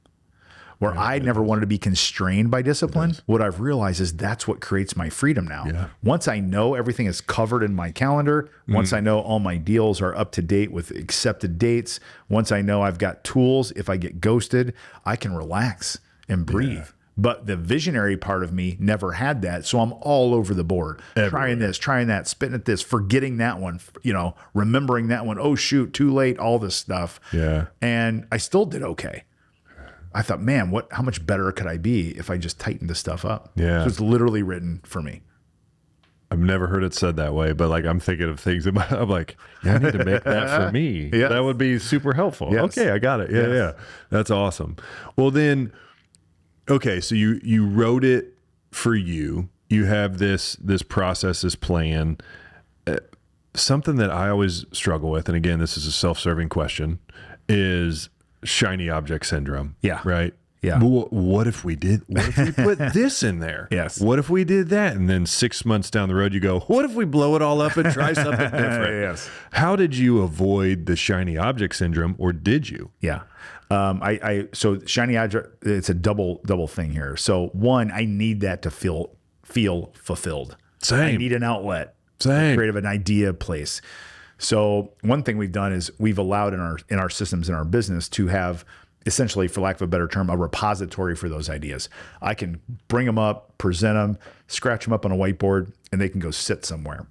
Where I never wanted to be constrained by discipline, what I've realized is that's what creates my freedom now. Yeah. Once I know everything is covered in my calendar, once I know all my deals are up to date with accepted dates, once I know I've got tools, if I get ghosted, I can relax and breathe. Yeah. But the visionary part of me never had that. So I'm all over the board, trying this, trying that, spitting at this, forgetting that one, remembering that one. Oh, shoot, too late, all this stuff. Yeah. And I still did okay. I thought, man, how much better could I be if I just tightened this stuff up? Yeah. So it's literally written for me. I've never heard it said that way, but like I'm thinking of things about, I'm like, I need to make that for me. Yes. That would be super helpful. Yes. Okay, I got it. Yeah. That's awesome. Well then, okay, so you wrote it for you. You have this process, this plan. Something that I always struggle with, and again, this is a self-serving question, is shiny object syndrome. Yeah. Right? Yeah. What if we put this in there? Yes. What if we did that? And then 6 months down the road, you go, what if we blow it all up and try something different? Yes. How did you avoid the shiny object syndrome, or did you? Yeah. So shiny object, it's a double thing here. So one, I need that to feel fulfilled. Same. I need an outlet. Same. Creative, an idea place. So one thing we've done is we've allowed in our systems in our business to have essentially, for lack of a better term, a repository for those ideas. I can bring them up, present them, scratch them up on a whiteboard, and they can go sit somewhere.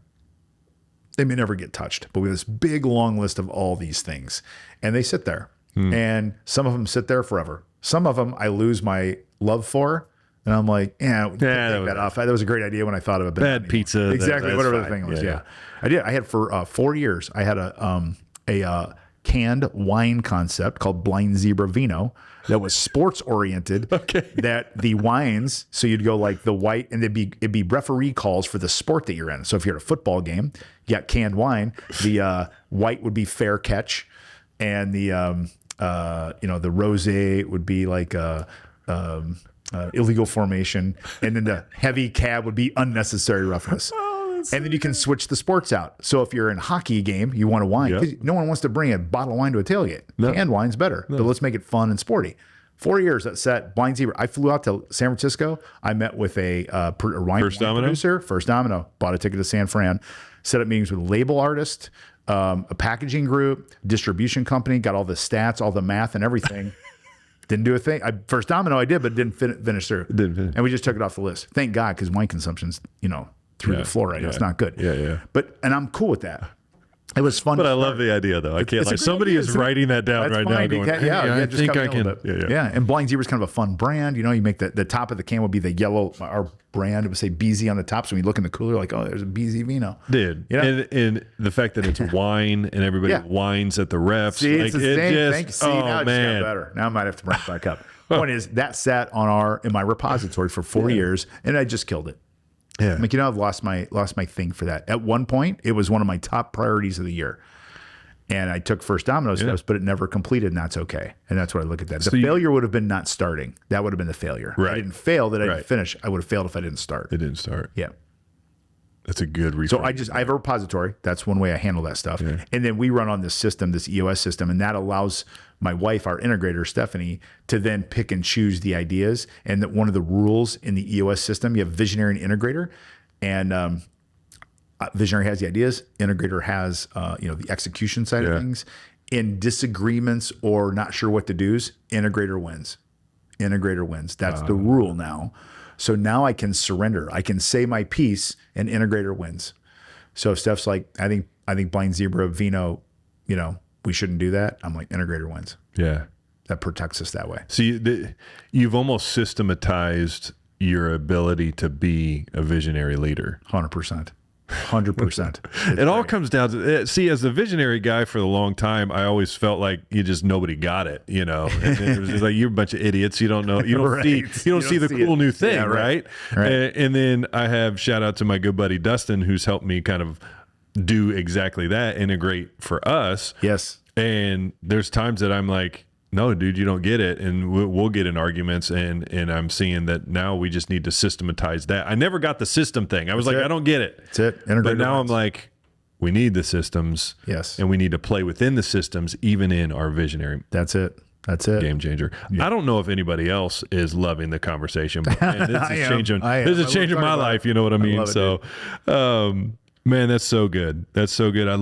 They may never get touched, but we have this big long list of all these things, and they sit there. And some of them sit there forever. Some of them I lose my love for. And I'm like, take that off. That was a great idea when I thought of it. Bad pizza. Exactly. Whatever fine. the thing was. Yeah. I did. I had for 4 years, I had a canned wine concept called Blind Zebra Vino that was sports oriented. Okay. That the wines, so you'd go like the white, and it'd be referee calls for the sport that you're in. So if you're at a football game, you got canned wine. The white would be fair catch, and the rosé would be like illegal formation, and then the heavy cab would be unnecessary roughness. And then you can switch the sports out. So if you're in a hockey game, you want a wine. Yep. No one wants to bring a bottle of wine to a tailgate. No. Canned wine's better, but let's make it fun and sporty. 4 years that set Blind Zebra. I flew out to San Francisco. I met with a wine producer, First Domino, bought a ticket to San Fran, set up meetings with label artists, a packaging group, distribution company, got all the stats, all the math and everything. Didn't do a thing. First Domino I did, but didn't finish through. And we just took it off the list. Thank God, because wine consumption's, through the floor right now. It's not good. Yeah. And I'm cool with that. It was fun. But I love the idea, though. I can't like somebody is writing that down right now. Going, I think I can. Yeah. And Blind Zebra is kind of a fun brand. You make the top of the can will be the yellow. Our brand would say BZ on the top. So when you look in the cooler, like, oh, there's a BZ Vino. Dude. And the fact that it's wine and everybody whines at the refs. See, it's the same. Thanks. See, now oh, man. It's got better. Now I might have to bring it back up. Point is, that sat in my repository for 4 years, and I just killed it. Yeah. I'm like, I've lost my thing for that. At one point, it was one of my top priorities of the year. And I took First Domino steps, but it never completed, and that's okay. And that's what I look at that. The failure would have been not starting. That would have been the failure. Right. I didn't fail that I didn't finish. I would have failed if I didn't start. It didn't start. Yeah. That's a good reframe. So I have a repository. That's one way I handle that stuff. Yeah. And then we run on this system, this EOS system, and that allows my wife, our integrator, Stephanie, to then pick and choose the ideas. And that one of the rules in the EOS system, you have visionary and integrator. And visionary has the ideas, integrator has the execution side of things. In disagreements or not sure what to do's, integrator wins. Integrator wins. That's the rule now. So now I can surrender. I can say my piece, and integrator wins. So if Steph's like, I think blind zebra, vino, we shouldn't do that. I'm like, integrator wins. Yeah. That protects us that way. See, you've almost systematized your ability to be a visionary leader. 100%. 100%. It all comes down to, see, as a visionary guy for a long time, I always felt like nobody got it, And it was just like, you're a bunch of idiots. You don't know. You don't see the cool new thing, right? And then I have shout out to my good buddy Dustin, who's helped me kind of do exactly that, integrate for us. Yes. And there's times that I'm like, no, dude, you don't get it. And we'll get in arguments. And I'm seeing that now we just need to systematize that. I never got the system thing. I was I don't get it. That's it. But now I'm like, we need the systems. Yes. And we need to play within the systems, even in our visionary. That's it. Game changer. Yeah. I don't know if anybody else is loving the conversation, but man, this is changing. This is changing my life. You know what I mean? Man, that's so good. That's so good. I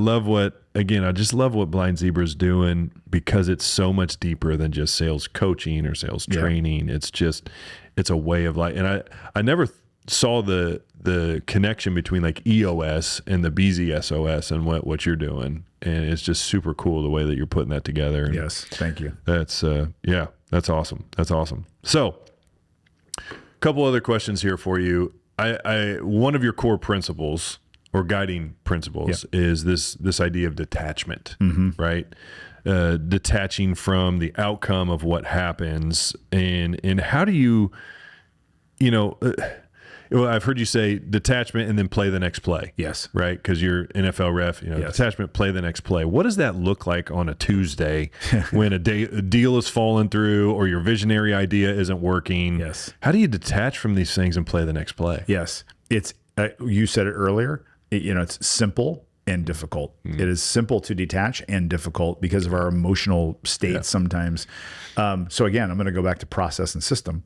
just love what Blind Zebra is doing, because it's so much deeper than just sales coaching or sales training. It's a way of life. And I never saw the connection between like EOS and the BZSOS and what you're doing. And it's just super cool the way that you're putting that together. And yes. Thank you. that's awesome. That's awesome. So a couple other questions here for you. One of your core principles or guiding principles is this idea of detachment, right? Detaching from the outcome of what happens, and how do you, I've heard you say detachment and then play the next play. Yes. Right? Because you're NFL ref, detachment, play the next play. What does that look like on a Tuesday when a deal is falling through or your visionary idea isn't working? Yes. How do you detach from these things and play the next play? Yes. It's, you said it earlier, it's simple and difficult. It is simple to detach and difficult because of our emotional state sometimes. So again, I'm going to go back to process and system.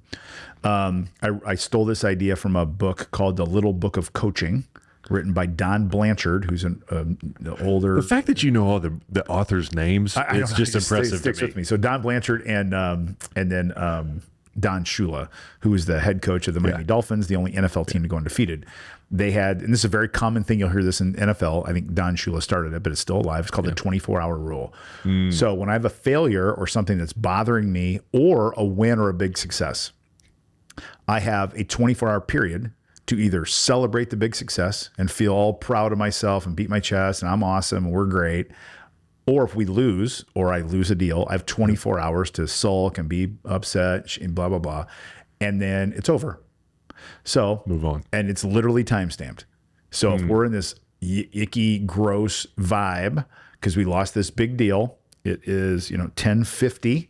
I stole this idea from a book called The Little Book of Coaching, written by Don Blanchard, who's an older. The fact that you know all the authors' names, it's just impressive. Sticks with me. So Don Blanchard and then Don Shula, who was the head coach of the Miami Dolphins, the only NFL team to go undefeated. They had, and this is a very common thing, you'll hear this in NFL. I think Don Shula started it, but it's still alive. It's called the 24-hour rule. So when I have a failure or something that's bothering me, or a win or a big success, I have a 24-hour period to either celebrate the big success and feel all proud of myself and beat my chest and I'm awesome and we're great. Or if we lose, or I lose a deal, I have 24 hours to sulk and be upset and blah, blah, blah. And then it's over. So move on. And it's literally time stamped. So if we're in this icky, gross vibe, because we lost this big deal, it is, 10:50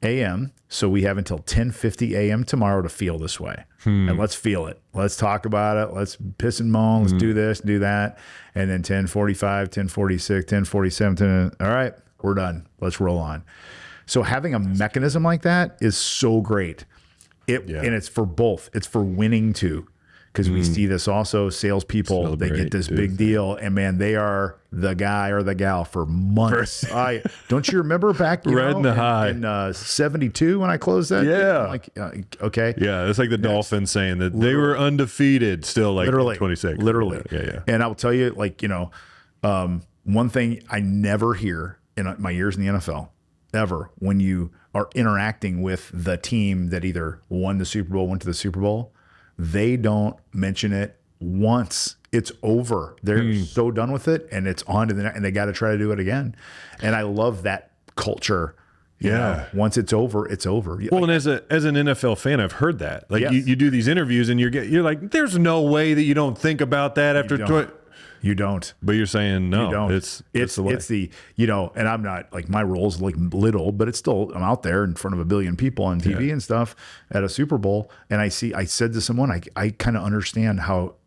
a.m. So we have until 10:50 a.m. tomorrow to feel this way. And let's feel it. Let's talk about it. Let's piss and moan. Let's do this, do that. And then 10:45, 10:46, 10:47, all right, we're done. Let's roll on. So having a mechanism like that is so great. And it's for both. It's for winning too. Because we see this also, salespeople, they get this big deal, and man, they are the guy or the gal for months. Don't you remember back in 72 when I closed that? Okay. Yeah, it's like the Dolphins saying that they were undefeated still, like literally 26. Literally. Yeah. And I will tell you, one thing I never hear in my years in the NFL, ever, when you are interacting with the team that either won the Super Bowl, went to the Super Bowl, they don't mention it once. It's over. They're so done with it, and it's on to the next, and they got to try to do it again. And I love that culture. You know, once it's over, it's over. Well, and as an NFL fan, I've heard that. Like you do these interviews, and you're like, there's no way that you don't think about that after. You don't. But you're saying no. You don't. It's the way. It's the, and I'm not, like, my role's like little, but it's still, I'm out there in front of a billion people on TV and stuff at a Super Bowl. And I said to someone, I kind of understand how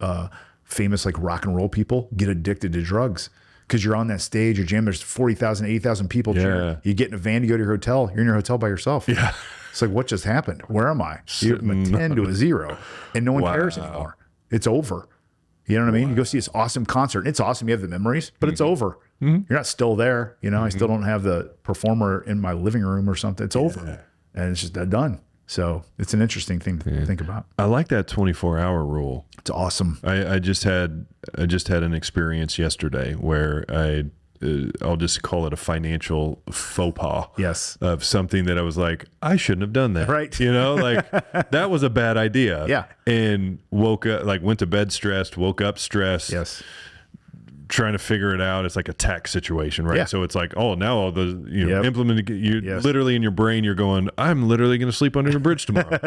famous, like, rock and roll people get addicted to drugs. Because you're on that stage, your gym, there's 40,000, 80,000 people cheering. You get in a van to go to your hotel. You're in your hotel by yourself. Yeah. It's like, what just happened? Where am I? You're from a 10 to a 0. And no one cares anymore. It's over. You know what I mean? You go see this awesome concert. It's awesome. You have the memories, but it's over. You're not still there. You know, I still don't have the performer in my living room or something. It's over. And it's just done. So it's an interesting thing to think about. I like that 24-hour rule. It's awesome. I just had an experience yesterday where I'll just call it a financial faux pas. Yes. Of something that I was like, I shouldn't have done that. Right. You know, like that was a bad idea. Yeah. And woke up, like went to bed stressed, woke up stressed. Yes. Trying to figure it out. It's like a tax situation, right? Yeah. So it's like, oh, now all the, implementing, you literally in your brain, you're going, I'm literally going to sleep under a bridge tomorrow.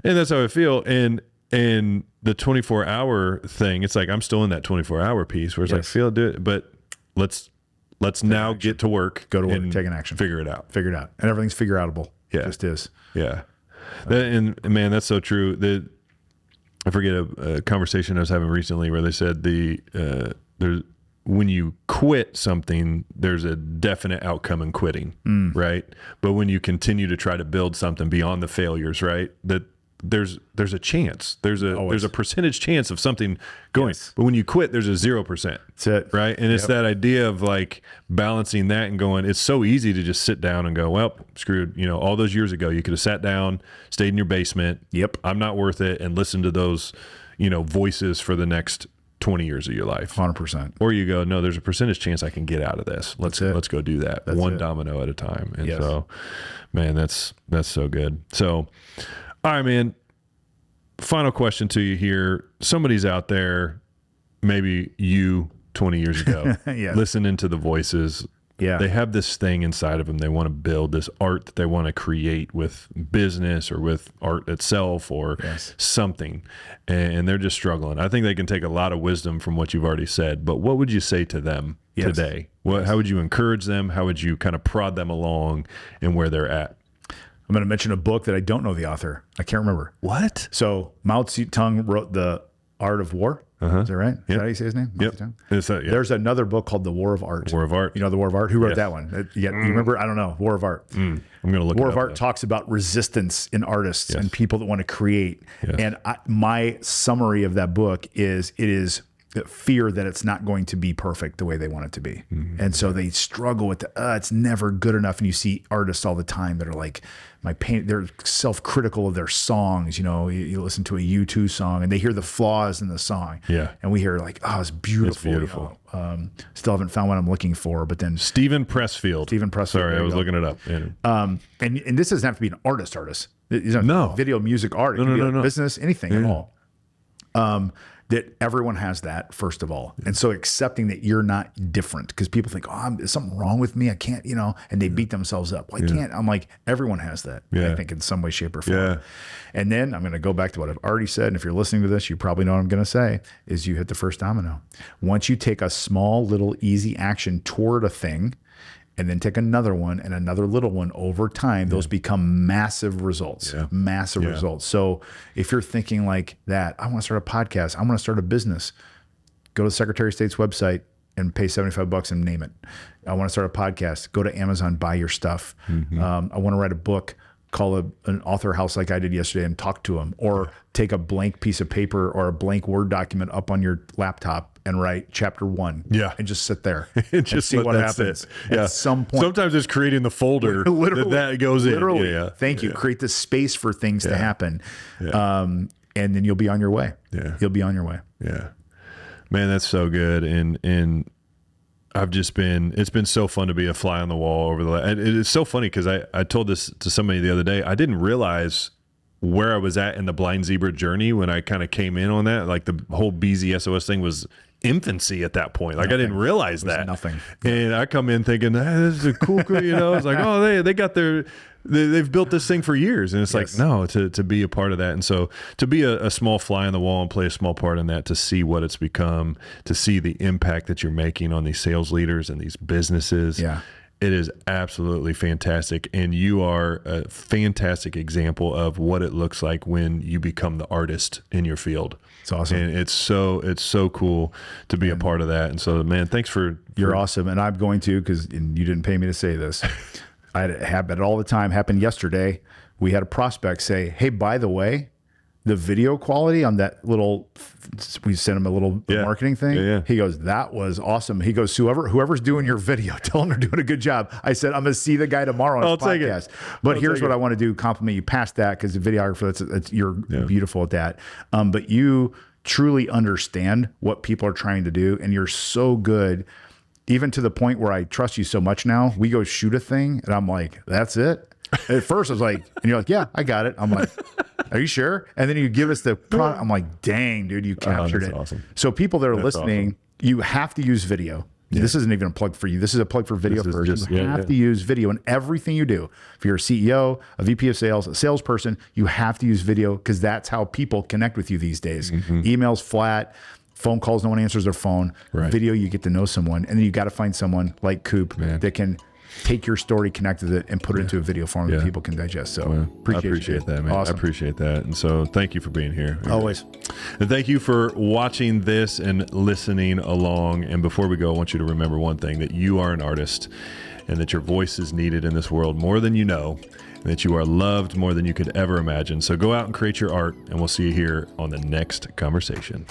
And that's how I feel. And the 24-hour thing, it's like, I'm still in that 24-hour piece where it's like, do it, but let's now get to work. Go to work, take an action. Figure it out. And everything's figure outable. Yeah. It just is. Yeah. And man, that's so true. I forget a conversation I was having recently where they said there's, when you quit something, there's a definite outcome in quitting, right? But when you continue to try to build something beyond the failures, right? That there's a chance. There's a percentage chance of something going. Yes. But when you quit, there's a 0%. That's it. Right? And it's that idea of like balancing that and going, it's so easy to just sit down and go, well, screwed. You know, all those years ago, you could have sat down, stayed in your basement. Yep. I'm not worth it. And listened to those, voices for the next 20 years of your life. 100%. Or you go, no, there's a percentage chance I can get out of this. Let's go do that. That's one it. domino at a time. And so, man, that's so good. So, all right, man, final question to you here. Somebody's out there, maybe you 20 years ago, listening to the voices. Yeah. They have this thing inside of them. They want to build this art that they want to create with business or with art itself or something. And they're just struggling. I think they can take a lot of wisdom from what you've already said, but what would you say to them today? How would you encourage them? How would you kind of prod them along and where they're at? I'm going to mention a book that I don't know the author. I can't remember. What? So Mao Zedong wrote The Art of War. Is that right? Is that how you say his name? Yep. There's another book called The War of Art. War of Art. You know The War of Art? Who wrote that one? You remember? I don't know. War of Art. I'm going to look War it of up, Art talks about resistance in artists and people that want to create. And my summary of that book is it is fear that it's not going to be perfect the way they want it to be. And so they struggle with it's never good enough. And you see artists all the time that are like, they're self-critical of their songs. You listen to a U2 song and they hear the flaws in the song. Yeah. And we hear like, oh, it's beautiful. It's beautiful. Still haven't found what I'm looking for, but then Stephen Pressfield. Sorry, I was looking it up. And this doesn't have to be an artist. No. Video, music, art. It can be business, anything at all. That everyone has that, first of all. And so accepting that you're not different, because people think, is something wrong with me? I can't, and they beat themselves up. Well, I can't. I'm like, everyone has that, I think, in some way, shape, or form. And then I'm going to go back to what I've already said. And if you're listening to this, you probably know what I'm going to say, is you hit the first domino. Once you take a small, little, easy action toward a thing, and then take another one and another little one over time, those become massive results, massive results. So if you're thinking like that, I want to start a podcast, I want to start a business, go to the Secretary of State's website and pay $75 and name it. I want to start a podcast, go to Amazon, buy your stuff. I want to write a book, call an author house like I did yesterday and talk to them, or take a blank piece of paper or a blank Word document up on your laptop and write chapter 1 and just sit there and just see what happens. At some point. Sometimes it's creating the folder that goes in. Thank you. Create the space for things to happen. And then you'll be on your way. You'll be on your way. Man, that's so good. And it's been so fun to be a fly on the wall over it's so funny because I told this to somebody the other day. I didn't realize where I was at in the blind zebra journey when I kind of came in on that. Like the whole BZSOS thing was infancy at that point. Like I didn't realize that. Nothing. And I come in thinking, this is a cool, it's like, oh, they got they've built this thing for years. And it's like, no, to be a part of that. And so to be a small fly on the wall and play a small part in that, to see what it's become, to see the impact that you're making on these sales leaders and these businesses. It is absolutely fantastic. And you are a fantastic example of what it looks like when you become the artist in your field. It's awesome. And it's so cool to be a part of that. And so, man, thanks for you're awesome. And I'm going to, because you didn't pay me to say this. I have it all the time. Happened yesterday. We had a prospect say, hey, by the way, the video quality on that little, we sent him a little marketing thing. Yeah. He goes, that was awesome. He goes, whoever's doing your video, tell them they're doing a good job. I said, I'm going to see the guy tomorrow on his podcast. But here's what I want to do. Compliment you past that, because the videographer, you're beautiful at that. But you truly understand what people are trying to do. And you're so good, even to the point where I trust you so much now. We go shoot a thing and I'm like, that's it. At first I was like, and you're like, yeah, I got it. I'm like, are you sure? And then you give us the product. I'm like, dang, dude, you captured it. Awesome. So people that are listening, you have to use video. Yeah. This isn't even a plug for you. This is a plug for video first. You have to use video in everything you do. If you're a CEO, a VP of sales, a salesperson, you have to use video, because that's how people connect with you these days. Emails flat, phone calls, no one answers their phone. Video, you get to know someone. And then you got to find someone like Coop that can take your story, connect with it, and put it into a video form that people can digest. So I appreciate that, man. Awesome. I appreciate that. And so thank you for being here. Always. And thank you for watching this and listening along. And before we go, I want you to remember one thing, that you are an artist, and that your voice is needed in this world more than you know, and that you are loved more than you could ever imagine. So go out and create your art, and we'll see you here on the next conversation.